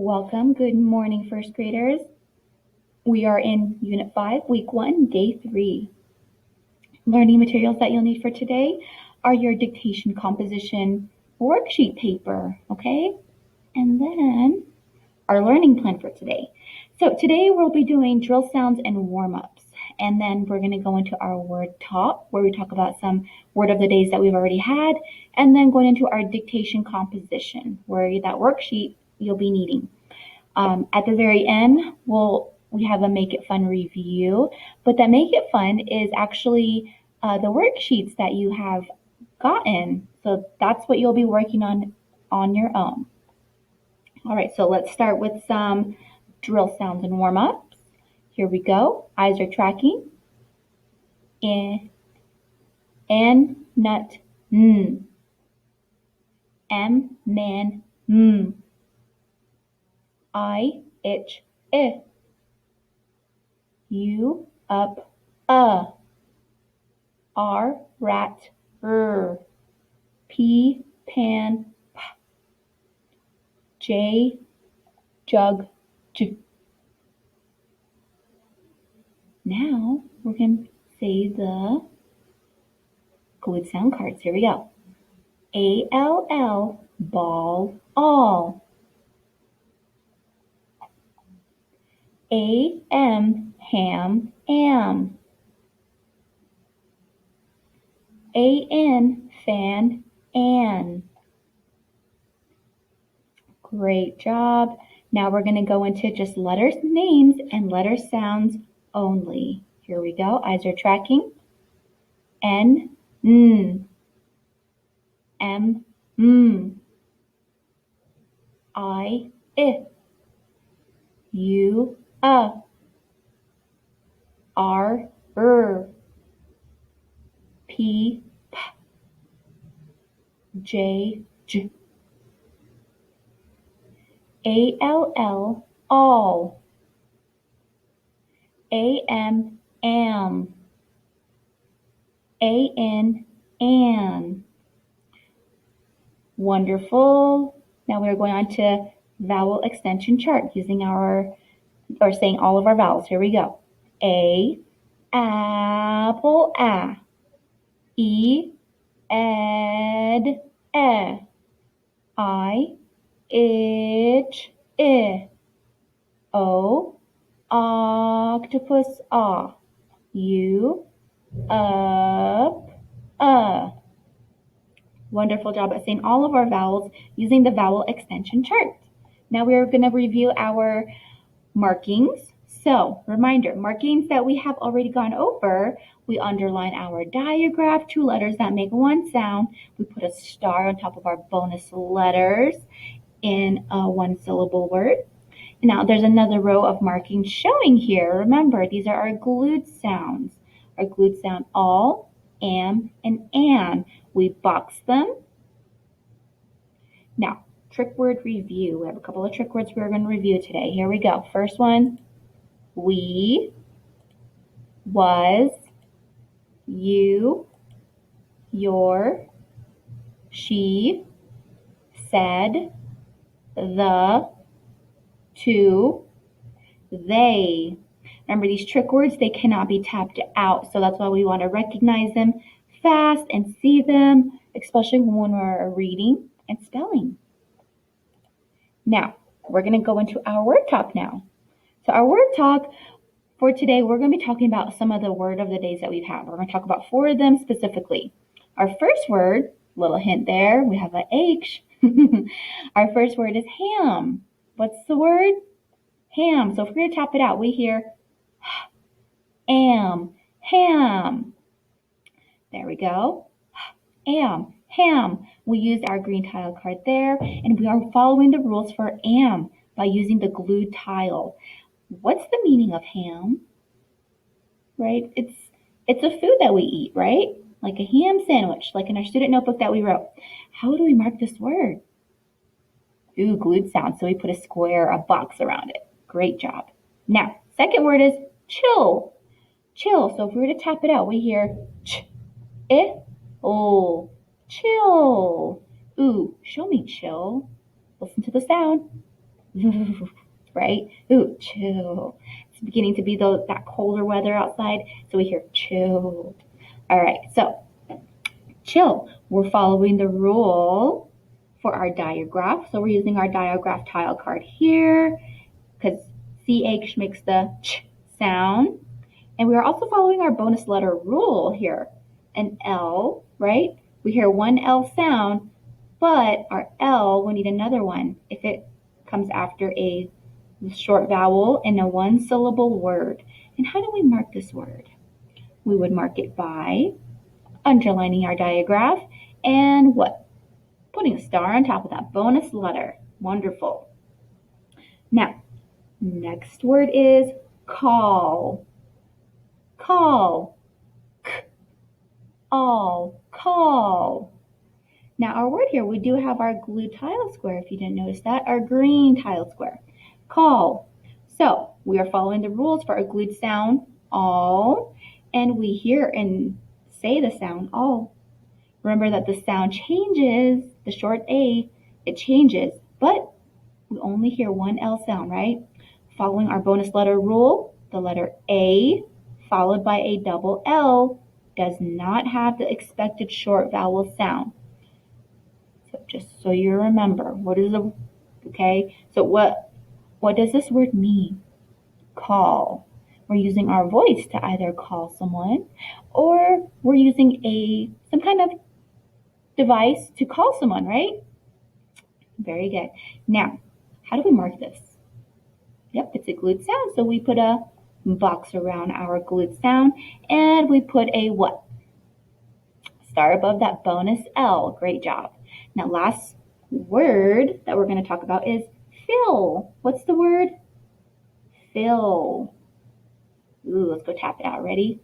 Welcome. Good morning, first graders. We are in Unit 5, Week 1, Day 3. Learning materials that you'll need for today are your dictation composition worksheet paper, okay? And then our learning plan for today. So today we'll be doing drill sounds and warm-ups. And then we're going to go into our word talk, where we talk about some word of the days that we've already had, and then going into our dictation composition, where that worksheet you'll be needing. At the very end, we have a Make It Fun review, but that Make It Fun is actually the worksheets that you have gotten. So that's what you'll be working on your own. All right, so let's start with some drill sounds and warm-ups. Here we go. Eyes are tracking. Nut, n. Man, m. I, itch, I. U, up, R, rat, P, pan, p. J, jug, j. Now we're going to say the glued sound cards. Here we go. A-L-L, ball, all. A-M, ham, am. A-N, fan, an. Great job. Now we're going to go into just letters, names, and letter sounds only. Here we go. Eyes are tracking. N, n. M, m. I, U, R, P, p. J, j. A-L-L, all. A-M, am. A-N, an. Wonderful. Now we're going on to vowel extension chart using saying all of our vowels. Here we go. A, apple, a. E, ed, e. I, itch, I. O, octopus, ah. U, up, Wonderful job at saying all of our vowels using the vowel extension chart. Now we're going to review our markings. So, reminder, markings that we have already gone over, we underline our diagraph, 2 letters that make one sound. We put a star on top of our bonus letters in a 1-syllable word. Now, there's another row of markings showing here. Remember, these are our glued sounds. Our glued sound all, am, and an. We box them. Now, trick word review. We have a couple of trick words we're going to review today. Here we go. First one, we, was, you, your, she, said, the, to, they. Remember, these trick words, they cannot be tapped out, so that's why we want to recognize them fast and see them, especially when we're reading and spelling. Now, we're going to go into our word talk now. So our word talk for today, we're going to be talking about some of the word of the days that we've had. We're going to talk about 4 of them specifically. Our first word, little hint there, we have an H. Our first word is ham. What's the word? Ham. So if we're going to tap it out, we hear am, ham. There we go. Am, ham. We used our green tile card there, and we are following the rules for am by using the glued tile. What's the meaning of ham? Right? It's a food that we eat, right? Like a ham sandwich, like in our student notebook that we wrote. How do we mark this word? Ooh, glued sound. So we put a square, a box around it. Great job. Now, second word is chill. Chill. So if we were to tap it out, we hear ch, I, oh, chill. Ooh, show me chill. Listen to the sound. right? Ooh, chill. It's beginning to be that colder weather outside, so we hear chill. All right, so chill. We're following the rule for our digraph. So we're using our digraph tile card here because CH makes the ch sound. And we are also following our bonus letter rule here. An L, right? We hear one L sound, but our L, we need another one if it comes after a short vowel in a one-syllable word. And how do we mark this word? We would mark it by underlining our digraph and what? Putting a star on top of that bonus letter. Wonderful. Now, next word is call. Call. All. Call. Now our word here, we do have our glued tile square, if you didn't notice that, our green tile square. Call. So we are following the rules for a glued sound, all, and we hear and say the sound all. Remember that the sound changes, the short A, it changes, but we only hear one L sound, right? Following our bonus letter rule, the letter A followed by a double L does not have the expected short vowel sound. So just so you remember, so what does this word mean? Call. We're using our voice to either call someone or we're using some kind of device to call someone, right? Very good. Now, how do we mark this? Yep, it's a glued sound, so we put a box around our glued sound and we put a what? Star above that bonus L. Great job. Now, last word that we're going to talk about is fill. What's the word? Fill. Ooh, let's go tap it out. Ready?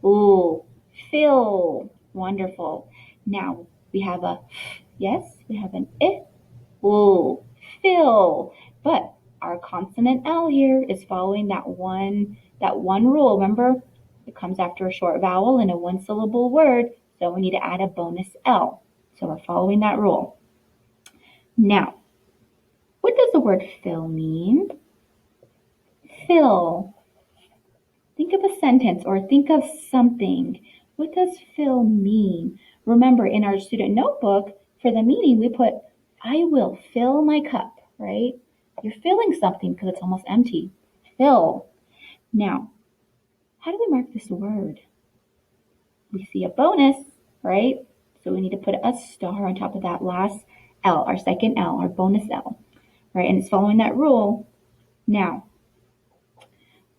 Ooh, fill. Wonderful. Now, we have an ooh, fill. But our consonant L here is following that one rule. Remember, it comes after a short vowel in a one-syllable word, so we need to add a bonus L. So we're following that rule. Now, what does the word fill mean? Fill. Think of a sentence or think of something. What does fill mean? Remember, in our student notebook, for the meaning, we put, I will fill my cup, right? You're filling something because it's almost empty. Fill. Now, how do we mark this word? We see a bonus, right? So we need to put a star on top of that last L, our second L, our bonus L, right? And it's following that rule. Now,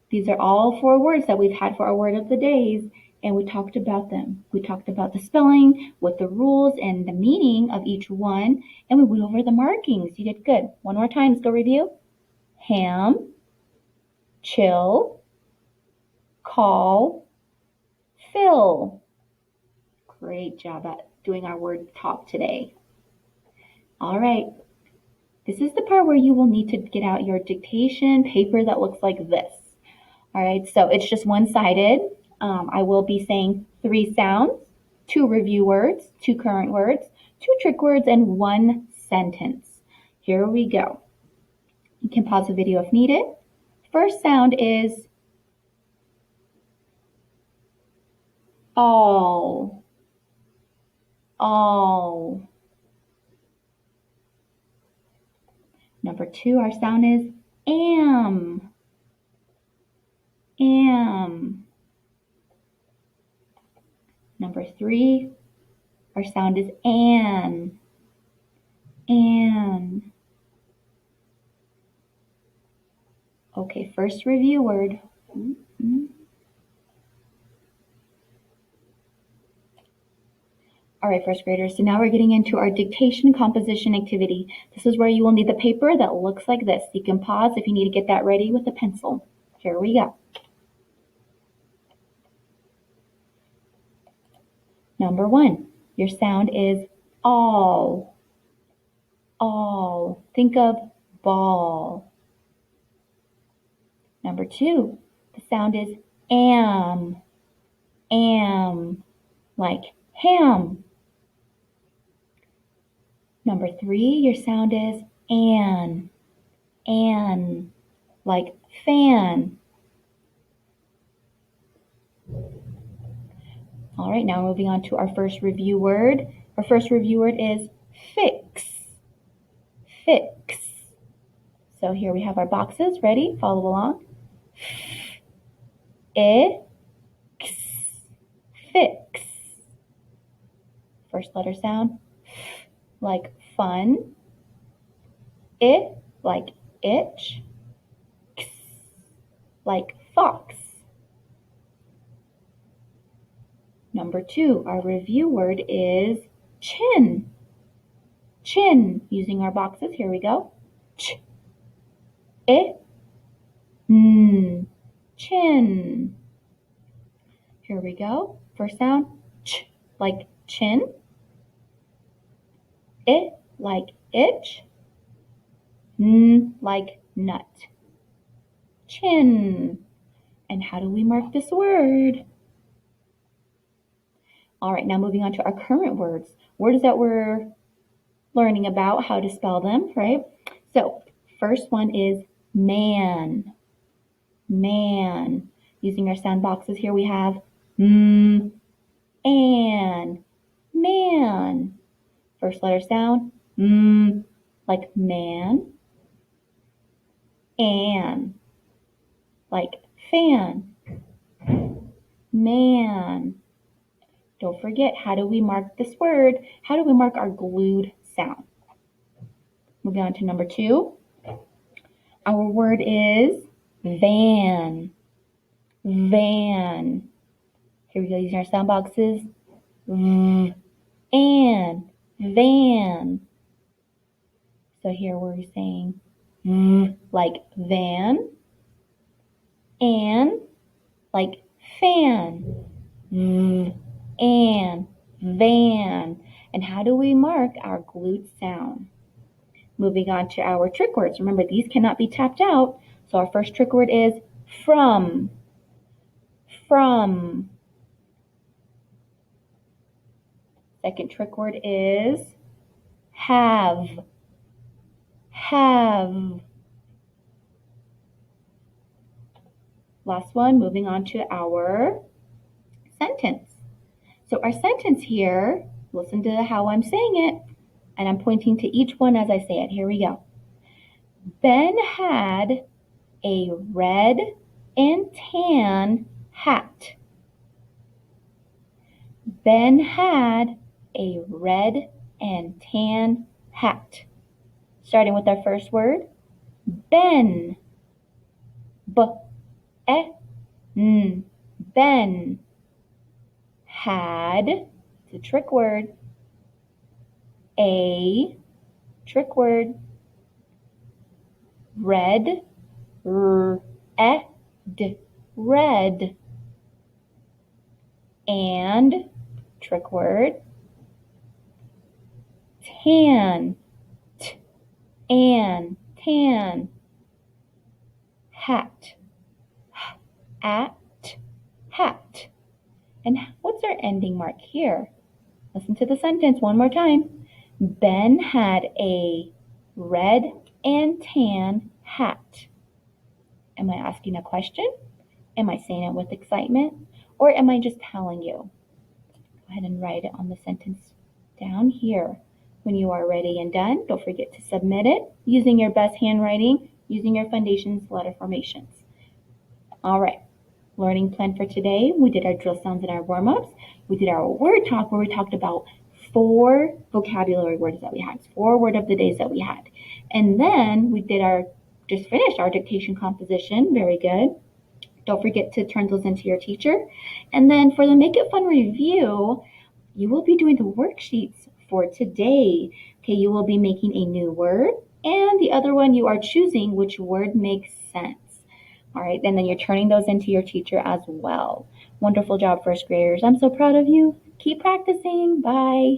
these are all 4 words that we've had for our word of the days, and we talked about them. We talked about the spelling, what the rules and the meaning of each one, and we went over the markings. You did good. One more time, let's go review. Ham, chill, call, fill. Great job at doing our word talk today. All right. This is the part where you will need to get out your dictation paper that looks like this. All right, so it's just one-sided. I will be saying 3 sounds, 2 review words, 2 current words, 2 trick words, and 1 sentence. Here we go. You can pause the video if needed. First sound is all. All. Number 2, our sound is am. Am. Number 3, our sound is an. An. Okay, first review word. All right, first graders, so now we're getting into our dictation composition activity. This is where you will need the paper that looks like this. You can pause if you need to get that ready with a pencil. Here we go. Number 1, your sound is all. All. Think of ball. Number 2, the sound is am. Am. Like ham. Number 3, your sound is An, like fan. All right, now moving on to our first review word. Our first review word is fix. Fix. So here we have our boxes. Ready? Follow along. Ix. Fix. First letter sound. Like fun. I, like itch. X, like fox. Number 2, our review word is chin. Chin. Using our boxes, here we go. Ch, I, n, chin. Here we go. First sound, ch, like chin. I, like itch. N, like nut. Chin. And how do we mark this word? All right, now moving on to our current words. Words that we're learning about, how to spell them, right? So, first one is man. Man. Using our sound boxes here, we have and man. First letter sound, like man. And, like fan. Man. Don't forget, how do we mark this word? How do we mark our glued sound? Moving on to number 2. Our word is van. Van. Here we go, using our sound boxes. And van. So here we're saying like van and like fan. And van. And how do we mark our glued sound? Moving on to our trick words. Remember, these cannot be tapped out. So our first trick word is from. From. Second trick word is have. Have. Last one, moving on to our sentence. So our sentence here, listen to how I'm saying it, and I'm pointing to each one as I say it. Here we go. Ben had a red and tan hat. Ben had a red and tan hat. Starting with our first word, Ben. B-E-N. Ben had, it's a trick word, a trick word, red, r-e-d, red, and trick word, tan, t-an, tan, hat, at, hat. And what's our ending mark here? Listen to the sentence one more time. Ben had a red and tan hat. Am I asking a question? Am I saying it with excitement? Or am I just telling you? Go ahead and write it on the sentence down here. When you are ready and done, don't forget to submit it using your best handwriting, using your foundation's letter formations. All right. Learning plan for today, we did our drill sounds and our warm-ups. We did our word talk where we talked about 4 vocabulary words that we had, 4 word of the days that we had. And then we did just finished our dictation composition. Very good. Don't forget to turn those into your teacher. And then for the Make It Fun review, you will be doing the worksheets for today. Okay, you will be making a new word, and the other one you are choosing which word makes sense. All right, and then you're turning those into your teacher as well. Wonderful job, first graders. I'm so proud of you. Keep practicing. Bye.